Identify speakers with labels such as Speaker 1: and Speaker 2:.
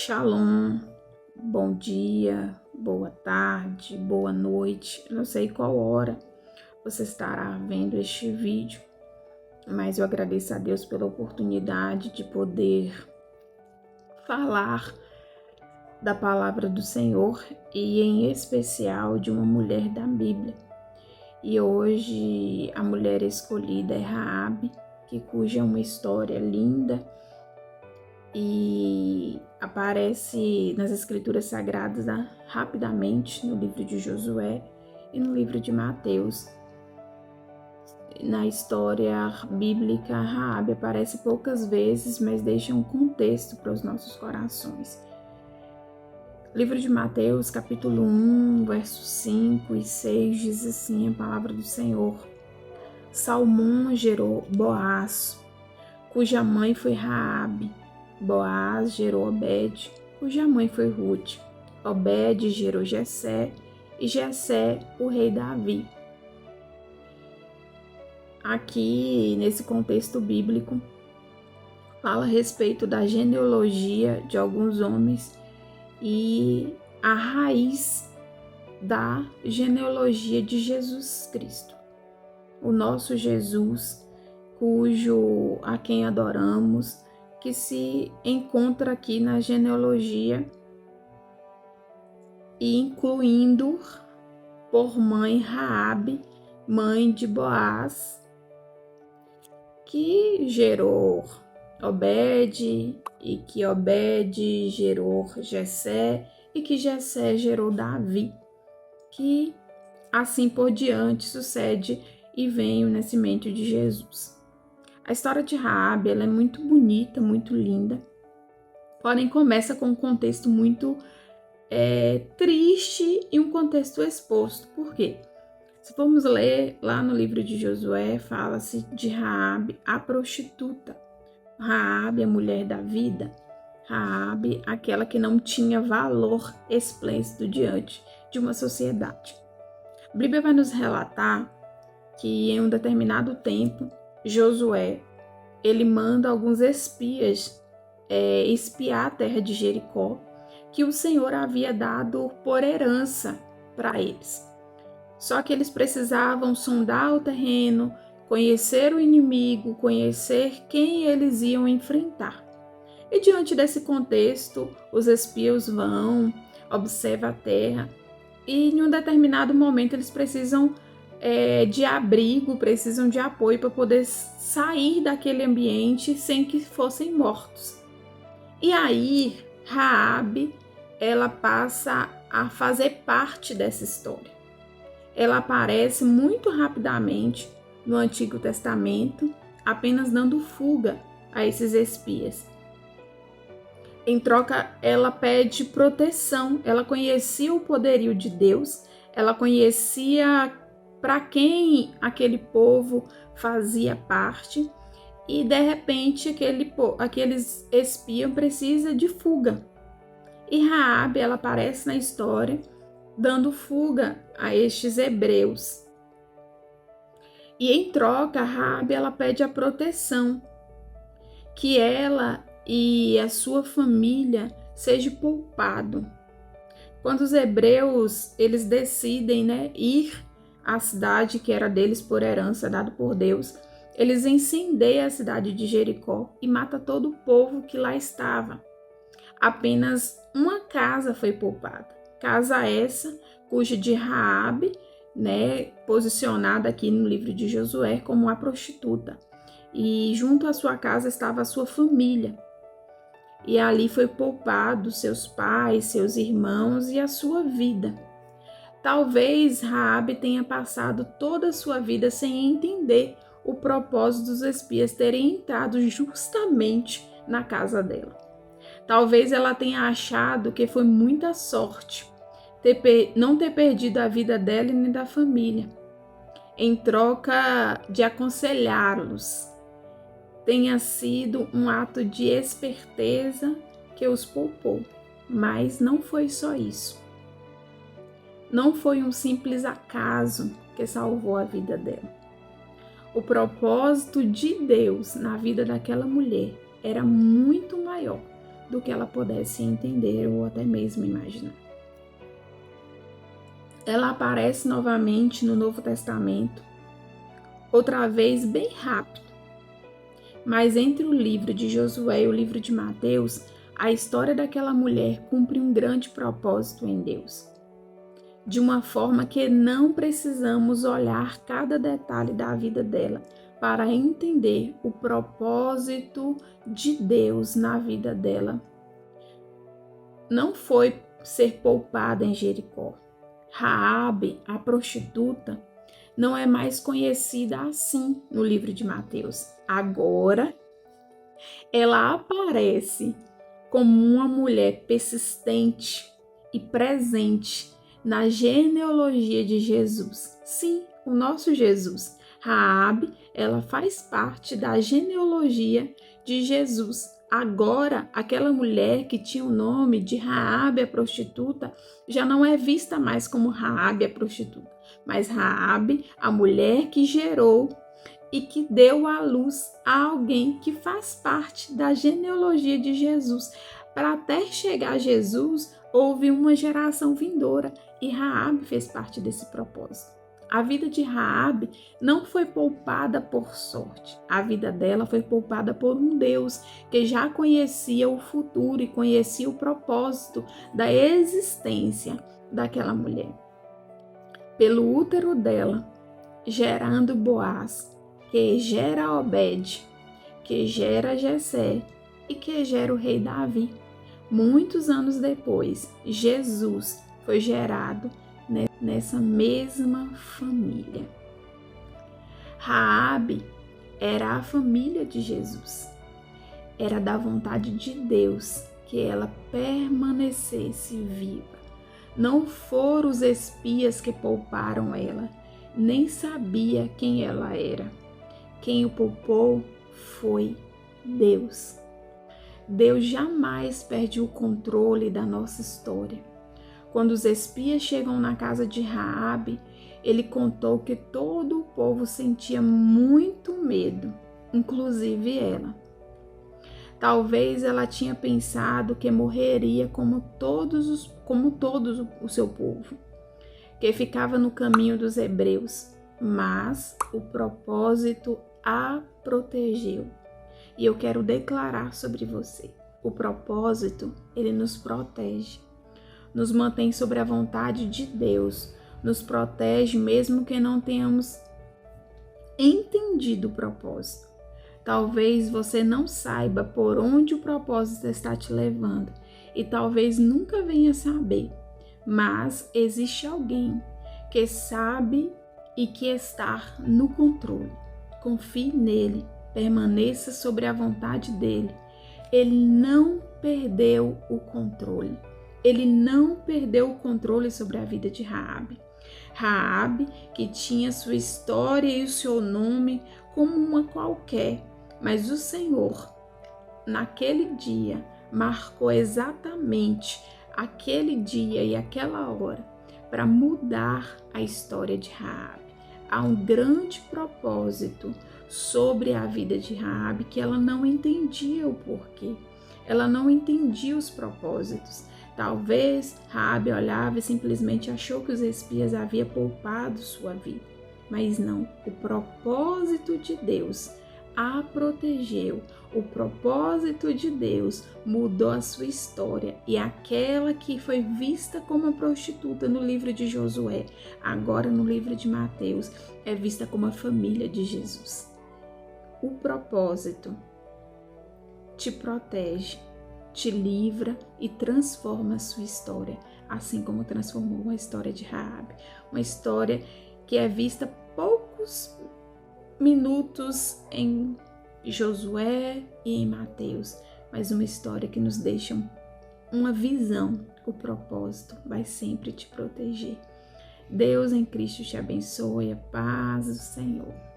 Speaker 1: Shalom, bom dia, boa tarde, boa noite. Eu não sei qual hora você estará vendo este vídeo, mas eu agradeço a Deus pela oportunidade de poder falar da palavra do Senhor e em especial de uma mulher da Bíblia. E hoje a mulher escolhida é Raabe, cuja é uma história linda e aparece nas escrituras sagradas rapidamente no livro de Josué e no livro de Mateus. Na história bíblica, Raabe aparece poucas vezes, mas deixa um contexto para os nossos corações. Livro de Mateus, capítulo 1, versos 5 e 6, diz assim a palavra do Senhor. Salmão gerou Boaz, cuja mãe foi Raabe. Boaz gerou Obed, cuja mãe foi Ruth. Obed gerou Jessé, e Jessé o rei Davi. Aqui, nesse contexto bíblico, fala a respeito da genealogia de alguns homens e a raiz da genealogia de Jesus Cristo. O nosso Jesus, a quem adoramos, que se encontra aqui na genealogia e incluindo por mãe Raabe, mãe de Boaz, que gerou Obed e que Obed gerou Jessé e que Jessé gerou Davi, que assim por diante sucede e vem o nascimento de Jesus. A história de Raabe ela é muito bonita, muito linda, porém começa com um contexto muito triste e um contexto exposto. Por quê? Se formos ler lá no livro de Josué, fala-se de Raabe, a prostituta. Raabe, a mulher da vida. Raabe, aquela que não tinha valor explícito diante de uma sociedade. A Bíblia vai nos relatar que em um determinado tempo, Josué, ele manda alguns espias espiar a terra de Jericó, que o Senhor havia dado por herança para eles. Só que eles precisavam sondar o terreno, conhecer o inimigo, conhecer quem eles iam enfrentar. E diante desse contexto, os espias vão, observam a terra e em um determinado momento eles precisam de abrigo, precisam de apoio para poder sair daquele ambiente sem que fossem mortos. E aí, Raabe, ela passa a fazer parte dessa história. Ela aparece muito rapidamente no Antigo Testamento, apenas dando fuga a esses espias. Em troca, ela pede proteção. Ela conhecia o poderio de Deus, ela conhecia para quem aquele povo fazia parte e de repente aqueles espias precisam de fuga. E Raabe, ela aparece na história dando fuga a estes hebreus. E em troca, Raabe, ela pede a proteção, que ela e a sua família seja poupado. Quando os hebreus eles decidem ir à cidade que era deles por herança, dado por Deus, eles incendeiam a cidade de Jericó e matam todo o povo que lá estava. Apenas uma casa foi poupada. Casa essa, cuja de Raabe, posicionada aqui no livro de Josué como a prostituta. E junto à sua casa estava a sua família. E ali foi poupado seus pais, seus irmãos e a sua vida. Talvez Raabe tenha passado toda a sua vida sem entender o propósito dos espias terem entrado justamente na casa dela. Talvez ela tenha achado que foi muita sorte não ter perdido a vida dela e nem da família, em troca de aconselhá-los. Tenha sido um ato de esperteza que os poupou, mas não foi só isso. Não foi um simples acaso que salvou a vida dela. O propósito de Deus na vida daquela mulher era muito maior do que ela pudesse entender ou até mesmo imaginar. Ela aparece novamente no Novo Testamento, outra vez bem rápido. Mas entre o livro de Josué e o livro de Mateus, a história daquela mulher cumpre um grande propósito em Deus. De uma forma que não precisamos olhar cada detalhe da vida dela para entender o propósito de Deus na vida dela. Não foi ser poupada em Jericó. Raabe, a prostituta, não é mais conhecida assim no livro de Mateus. Agora, ela aparece como uma mulher persistente e presente na genealogia de Jesus. Sim, o nosso Jesus. Raabe, ela faz parte da genealogia de Jesus. Agora, aquela mulher que tinha o nome de Raabe a prostituta já não é vista mais como Raabe a prostituta, mas Raabe, a mulher que gerou e que deu à luz a alguém que faz parte da genealogia de Jesus. Para até chegar a Jesus, houve uma geração vindoura e Raabe fez parte desse propósito. A vida de Raabe não foi poupada por sorte. A vida dela foi poupada por um Deus que já conhecia o futuro e conhecia o propósito da existência daquela mulher. Pelo útero dela, gerando Boaz, que gera Obed, que gera Jessé e que gera o rei Davi. Muitos anos depois, Jesus foi gerado nessa mesma família. Raabe era a família de Jesus. Era da vontade de Deus que ela permanecesse viva. Não foram os espias que pouparam ela, nem sabia quem ela era. Quem o poupou foi Deus. Deus jamais perde o controle da nossa história. Quando os espias chegam na casa de Raabe, ele contou que todo o povo sentia muito medo, inclusive ela. Talvez ela tinha pensado que morreria como todos o seu povo, que ficava no caminho dos hebreus, mas o propósito a protegeu. E eu quero declarar sobre você, o propósito, ele nos protege, nos mantém sobre a vontade de Deus, nos protege mesmo que não tenhamos entendido o propósito. Talvez você não saiba por onde o propósito está te levando e talvez nunca venha saber, mas existe alguém que sabe e que está no controle. Confie nele, permaneça sobre a vontade dele. Ele não perdeu o controle. Ele não perdeu o controle sobre a vida de Raabe. Raabe, que tinha sua história e o seu nome como uma qualquer, mas o Senhor, naquele dia, marcou exatamente aquele dia e aquela hora para mudar a história de Raabe. Há um grande propósito sobre a vida de Raabe que ela não entendia o porquê. Ela não entendia os propósitos. Talvez Raabe olhava e simplesmente achou que os espias haviam poupado sua vida. Mas não, o propósito de Deus a protegeu. O propósito de Deus mudou a sua história. E aquela que foi vista como uma prostituta no livro de Josué, agora no livro de Mateus, é vista como a família de Jesus. O propósito te protege, te livra e transforma a sua história, assim como transformou a história de Raabe, uma história que é vista poucos minutos em Josué e em Mateus, mas uma história que nos deixa uma visão. O propósito vai sempre te proteger. Deus em Cristo te abençoe, a paz do Senhor.